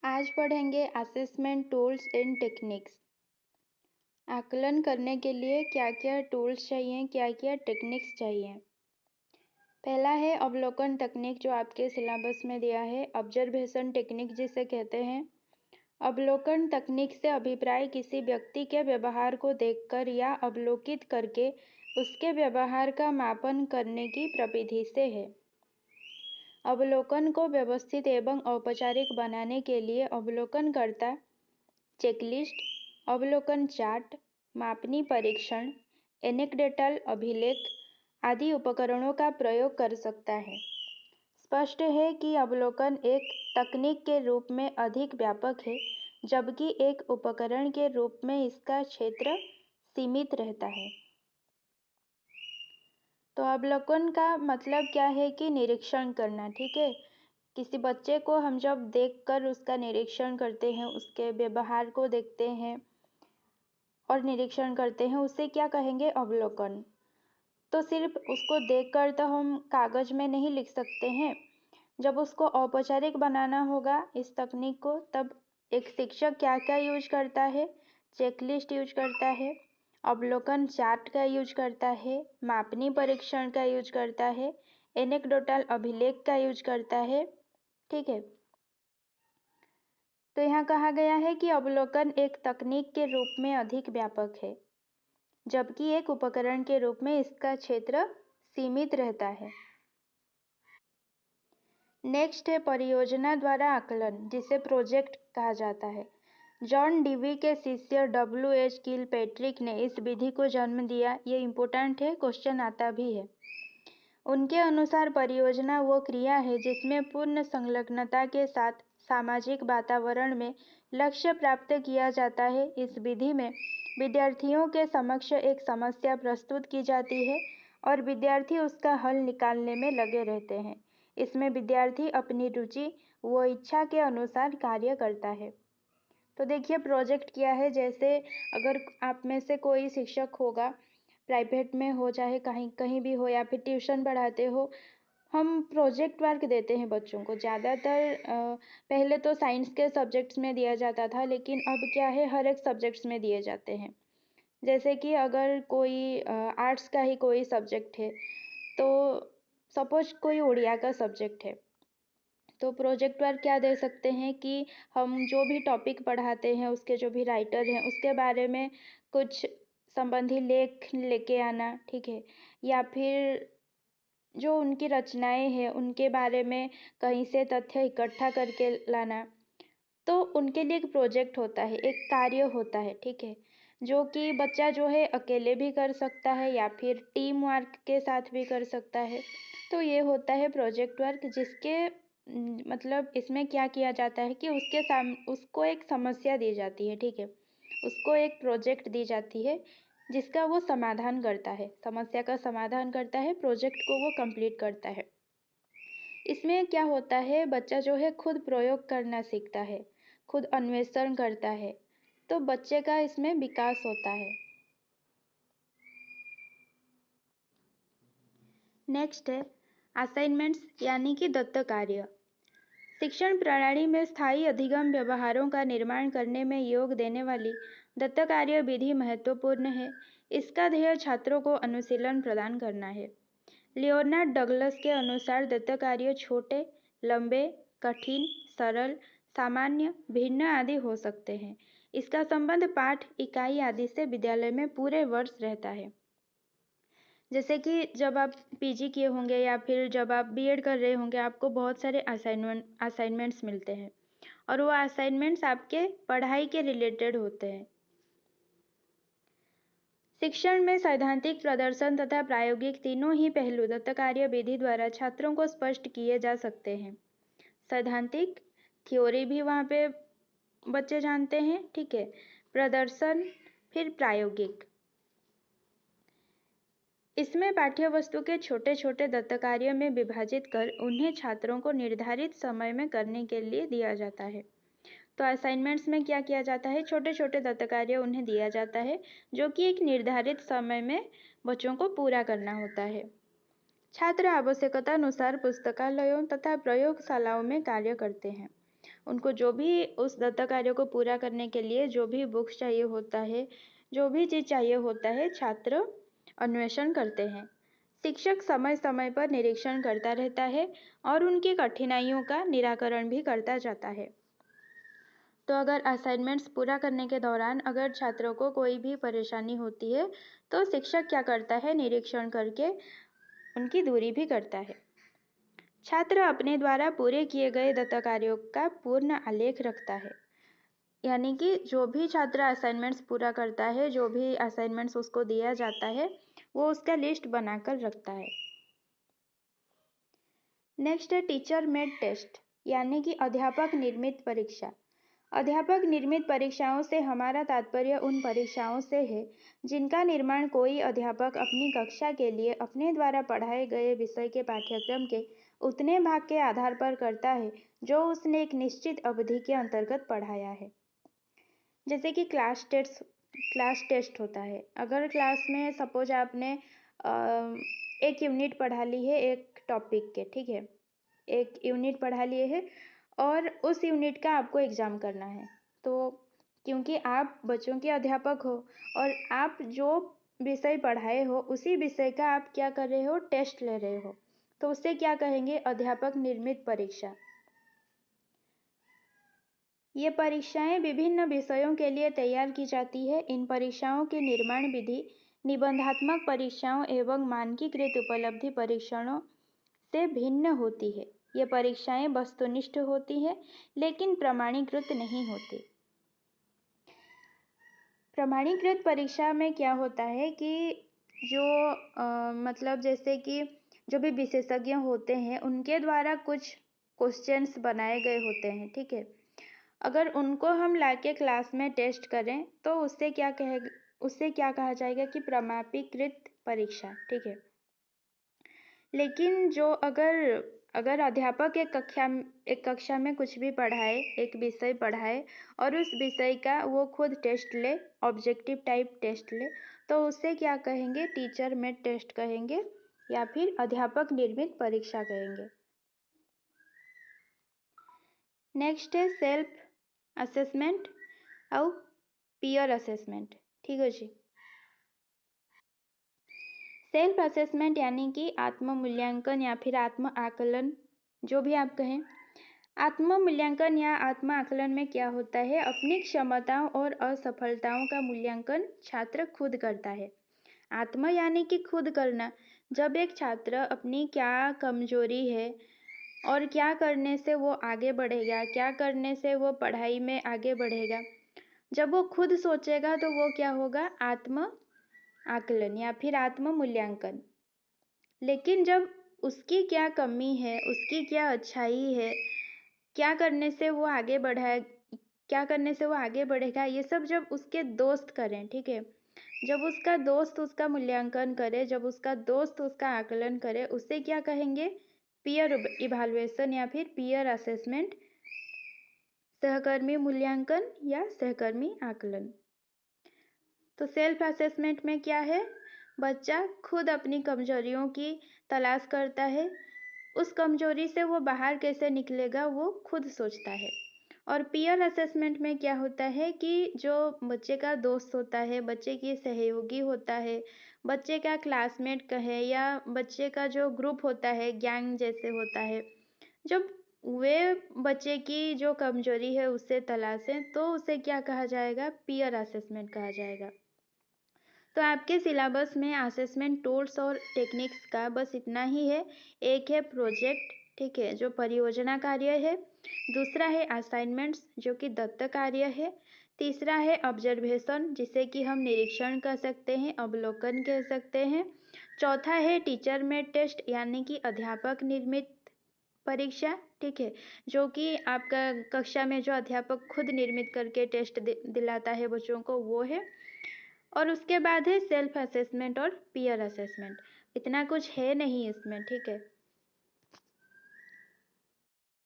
आज पढ़ेंगे assessment tools and techniques. आकलन करने के लिए क्या क्या टूल्स चाहिए, क्या क्या टेक्निक्स चाहिए। पहला है अवलोकन तकनीक, जो आपके सिलेबस में दिया है। ऑब्जर्वेशन टेक्निक जिसे कहते हैं। अवलोकन तकनीक से अभिप्राय किसी व्यक्ति के व्यवहार को देखकर या अवलोकित करके उसके व्यवहार का मापन करने की प्रविधि से है। अवलोकन को व्यवस्थित एवं औपचारिक बनाने के लिए अवलोकनकर्ता चेकलिस्ट, अवलोकन चार्ट, मापनी परीक्षण, एनेक्डोटल अभिलेख आदि उपकरणों का प्रयोग कर सकता है। स्पष्ट है कि अवलोकन एक तकनीक के रूप में अधिक व्यापक है, जबकि एक उपकरण के रूप में इसका क्षेत्र सीमित रहता है। तो अवलोकन का मतलब क्या है कि निरीक्षण करना, ठीक है। किसी बच्चे को हम जब देखकर उसका निरीक्षण करते हैं, उसके व्यवहार को देखते हैं और निरीक्षण करते हैं, उसे क्या कहेंगे? अवलोकन। तो सिर्फ उसको देखकर तो हम कागज में नहीं लिख सकते हैं। जब उसको औपचारिक बनाना होगा इस तकनीक को, तब एक शिक्षक क्या क्या यूज करता है? चेकलिस्ट यूज करता है, अवलोकन चार्ट का यूज करता है, मापनी परीक्षण का यूज करता है, एनेक्डोटल अभिलेख का यूज करता है, ठीक है। तो यहाँ कहा गया है कि अवलोकन एक तकनीक के रूप में अधिक व्यापक है, जबकि एक उपकरण के रूप में इसका क्षेत्र सीमित रहता है। नेक्स्ट है परियोजना द्वारा आकलन, जिसे प्रोजेक्ट कहा जाता है। जॉन डीवी के शिष्य W.H. किलपैट्रिक ने इस विधि को जन्म दिया। ये इम्पोर्टेंट है, क्वेश्चन आता भी है। उनके अनुसार परियोजना वो क्रिया है जिसमें पूर्ण संलग्नता के साथ सामाजिक वातावरण में लक्ष्य प्राप्त किया जाता है। इस विधि में विद्यार्थियों के समक्ष एक समस्या प्रस्तुत की जाती है और विद्यार्थी उसका हल निकालने में लगे रहते हैं। इसमें विद्यार्थी अपनी रुचि व इच्छा के अनुसार कार्य करता है। तो देखिए प्रोजेक्ट क्या है। जैसे अगर आप में से कोई शिक्षक होगा, प्राइवेट में हो चाहे कहीं कहीं भी हो, या फिर ट्यूशन पढ़ाते हो, हम प्रोजेक्ट वर्क देते हैं बच्चों को। ज़्यादातर पहले तो साइंस के सब्जेक्ट्स में दिया जाता था, लेकिन अब क्या है, हर एक सब्जेक्ट्स में दिए जाते हैं। जैसे कि अगर कोई आर्ट्स का ही कोई सब्जेक्ट है, तो सपोज कोई उड़िया का सब्जेक्ट है, तो प्रोजेक्ट वर्क क्या दे सकते हैं कि हम जो भी टॉपिक पढ़ाते हैं, उसके जो भी राइटर हैं, उसके बारे में कुछ संबंधी लेख लेके आना, ठीक है। या फिर जो उनकी रचनाएं हैं उनके बारे में कहीं से तथ्य इकट्ठा करके लाना। तो उनके लिए एक प्रोजेक्ट होता है, एक कार्य होता है, ठीक है, जो कि बच्चा जो है अकेले भी कर सकता है या फिर टीम वर्क के साथ भी कर सकता है। तो ये होता है प्रोजेक्ट वर्क, जिसके मतलब इसमें क्या किया जाता है कि उसको एक समस्या दी जाती है, ठीक है। उसको एक प्रोजेक्ट दी जाती है जिसका वो समाधान करता है, समस्या का समाधान करता है, प्रोजेक्ट को वो कंप्लीट करता है। इसमें क्या होता है, बच्चा जो है खुद प्रयोग करना सीखता है, खुद अन्वेषण करता है। तो बच्चे का इसमें विकास होता है। नेक्स्ट है असाइनमेंट्स, यानी कि दत्त कार्य। शिक्षण प्रणाली में स्थायी अधिगम व्यवहारों का निर्माण करने में योग देने वाली दत्त कार्य विधि महत्वपूर्ण है। इसका ध्येय छात्रों को अनुशीलन प्रदान करना है। लियोनार्ड डगलस के अनुसार दत्त कार्य छोटे, लंबे, कठिन, सरल, सामान्य, भिन्न आदि हो सकते हैं। इसका संबंध पाठ, इकाई आदि से विद्यालय में पूरे वर्ष रहता है। जैसे कि जब आप पीजी किए होंगे या फिर जब आप बीएड कर रहे होंगे, आपको बहुत सारे असाइनमेंट्स मिलते हैं, और वो असाइनमेंट्स आपके पढ़ाई के रिलेटेड होते हैं। शिक्षण में सैद्धांतिक, प्रदर्शन तथा प्रायोगिक तीनों ही पहलू दत्त कार्य विधि द्वारा छात्रों को स्पष्ट किए जा सकते हैं। सैद्धांतिक थ्योरी भी वहाँ पे बच्चे जानते हैं, ठीक है, प्रदर्शन, फिर प्रायोगिक। इसमें पाठ्य वस्तु के छोटे छोटे दत्त कार्य में विभाजित कर उन्हें छात्रों को निर्धारित समय में करने के लिए दिया जाता है। तो असाइनमेंट्स में क्या किया जाता है, छोटे छोटे दत्त कार्य उन्हें दिया जाता है, जो कि एक निर्धारित समय में बच्चों को पूरा करना होता है। छात्र आवश्यकता अनुसार पुस्तकालयों तथा प्रयोगशालाओं में कार्य करते हैं। उनको जो भी उस दत्तक कार्य को पूरा करने के लिए जो भी बुक्स चाहिए होता है, जो भी चीज़ चाहिए होता है, छात्र अन्वेषण करते हैं। शिक्षक समय समय पर निरीक्षण करता रहता है और उनकी कठिनाइयों का निराकरण भी करता जाता है। तो अगर असाइनमेंट्स पूरा करने के दौरान अगर छात्रों को कोई भी परेशानी होती है तो शिक्षक क्या करता है, निरीक्षण करके उनकी दूरी भी करता है। छात्र अपने द्वारा पूरे किए गए दत्तक कार्यों का पूर्ण आलेख रखता है, यानी कि जो भी छात्र असाइनमेंट्स पूरा करता है, जो भी असाइनमेंट्स उसको दिया जाता है, वो उसका लिस्ट बनाकर रखता है। नेक्स्ट है टीचर मेड टेस्ट, यानी कि अध्यापक निर्मित परीक्षा। अध्यापक निर्मित परीक्षाओं से हमारा तात्पर्य उन परीक्षाओं से है जिनका निर्माण कोई अध्यापक अपनी कक्षा के लिए अपने द्वारा पढ़ाए गए विषय के पाठ्यक्रम के उतने भाग के आधार पर करता है जो उसने एक निश्चित अवधि के अंतर्गत पढ़ाया है। जैसे कि क्लास टेस्ट होता है। अगर क्लास में सपोज आपने एक यूनिट पढ़ा ली है एक टॉपिक के, ठीक है, एक यूनिट पढ़ा लिए है और उस यूनिट का आपको एग्ज़ाम करना है। तो क्योंकि आप बच्चों के अध्यापक हो और आप जो विषय पढ़ाए हो उसी विषय का आप क्या कर रहे हो, टेस्ट ले रहे हो, तो उसे क्या कहेंगे, अध्यापक निर्मित परीक्षा। ये परीक्षाएं विभिन्न विषयों के लिए तैयार की जाती है। इन परीक्षाओं की निर्माण विधि निबंधात्मक परीक्षाओं एवं मानकीकृत उपलब्धि परीक्षणों से भिन्न होती है। ये परीक्षाएं वस्तुनिष्ठ होती हैं लेकिन प्रमाणीकृत नहीं होती। प्रमाणीकृत परीक्षा में क्या होता है कि जो मतलब जैसे कि जो भी विशेषज्ञ होते हैं उनके द्वारा कुछ क्वेश्चंस बनाए गए होते हैं, ठीक है। अगर उनको हम लाके क्लास में टेस्ट करें तो उससे क्या कहा जाएगा कि प्रमाणीकृत परीक्षा, ठीक है। लेकिन जो अगर अध्यापक एक कक्षा में कुछ भी पढ़ाए, एक विषय पढ़ाए और उस विषय का वो खुद टेस्ट ले, ऑब्जेक्टिव टाइप टेस्ट ले, तो उसे क्या कहेंगे, टीचर मेड टेस्ट कहेंगे या फिर अध्यापक निर्मित परीक्षा कहेंगे। नेक्स्ट है सेल्फ असेसमेंट और पीयर असेसमेंट, ठीक है जी। सेल्फ असेसमेंट यानी कि आत्म मूल्यांकन या फिर आत्म आकलन, जो भी आप कहें। आत्म मूल्यांकन या आत्म आकलन में क्या होता है, अपनी क्षमताओं और असफलताओं का मूल्यांकन छात्र खुद करता है। आत्म यानी कि खुद करना। जब एक छात्र अपनी क्या कमजोरी है और क्या करने से वो आगे बढ़ेगा, क्या करने से वो पढ़ाई में आगे बढ़ेगा, जब वो खुद सोचेगा तो वो क्या होगा, आत्म आकलन या फिर आत्म मूल्यांकन। लेकिन जब उसकी क्या कमी है, उसकी क्या अच्छाई है, क्या करने से वो आगे बढ़ाए, क्या करने से वो आगे बढ़ेगा, ये सब जब उसके दोस्त करें, ठीक है, जब उसका दोस्त उसका मूल्यांकन करे, जब उसका दोस्त उसका आकलन करे, उसे क्या कहेंगे, पीयर इवैल्यूएशन या फिर पीयर असेसमेंट, सहकर्मी मूल्यांकन या सहकर्मी आकलन। तो सेल्फ असेसमेंट में क्या है, बच्चा खुद अपनी कमजोरियों की तलाश करता है, उस कमजोरी से वो बाहर कैसे निकलेगा वो खुद सोचता है। और पीयर असेसमेंट में क्या होता है कि जो बच्चे का दोस्त होता है, बच्चे की सहयोगी होता है, बच्चे का क्लासमेट कहे या बच्चे का जो ग्रुप होता है, गैंग जैसे होता है, जब वे बच्चे की जो कमजोरी है उससे तलाशें तो उसे क्या कहा जाएगा, पीयर असेसमेंट कहा जाएगा। तो आपके सिलेबस में असेसमेंट टूल्स और टेक्निक्स का बस इतना ही है। एक है प्रोजेक्ट, ठीक है, जो परियोजना कार्य है। दूसरा है असाइनमेंट्स, जो कि दत्तक कार्य है। तीसरा है ऑब्जर्वेशन, जिसे कि हम निरीक्षण कह सकते हैं, अवलोकन कह सकते हैं। चौथा है टीचर मेड टेस्ट, यानी कि अध्यापक निर्मित परीक्षा, ठीक है, जो कि आपका कक्षा में जो अध्यापक खुद निर्मित करके टेस्ट दिलाता है बच्चों को, वो है। और उसके बाद है सेल्फ असेसमेंट और पीयर असेसमेंट। इतना कुछ है नहीं इसमें, ठीक है।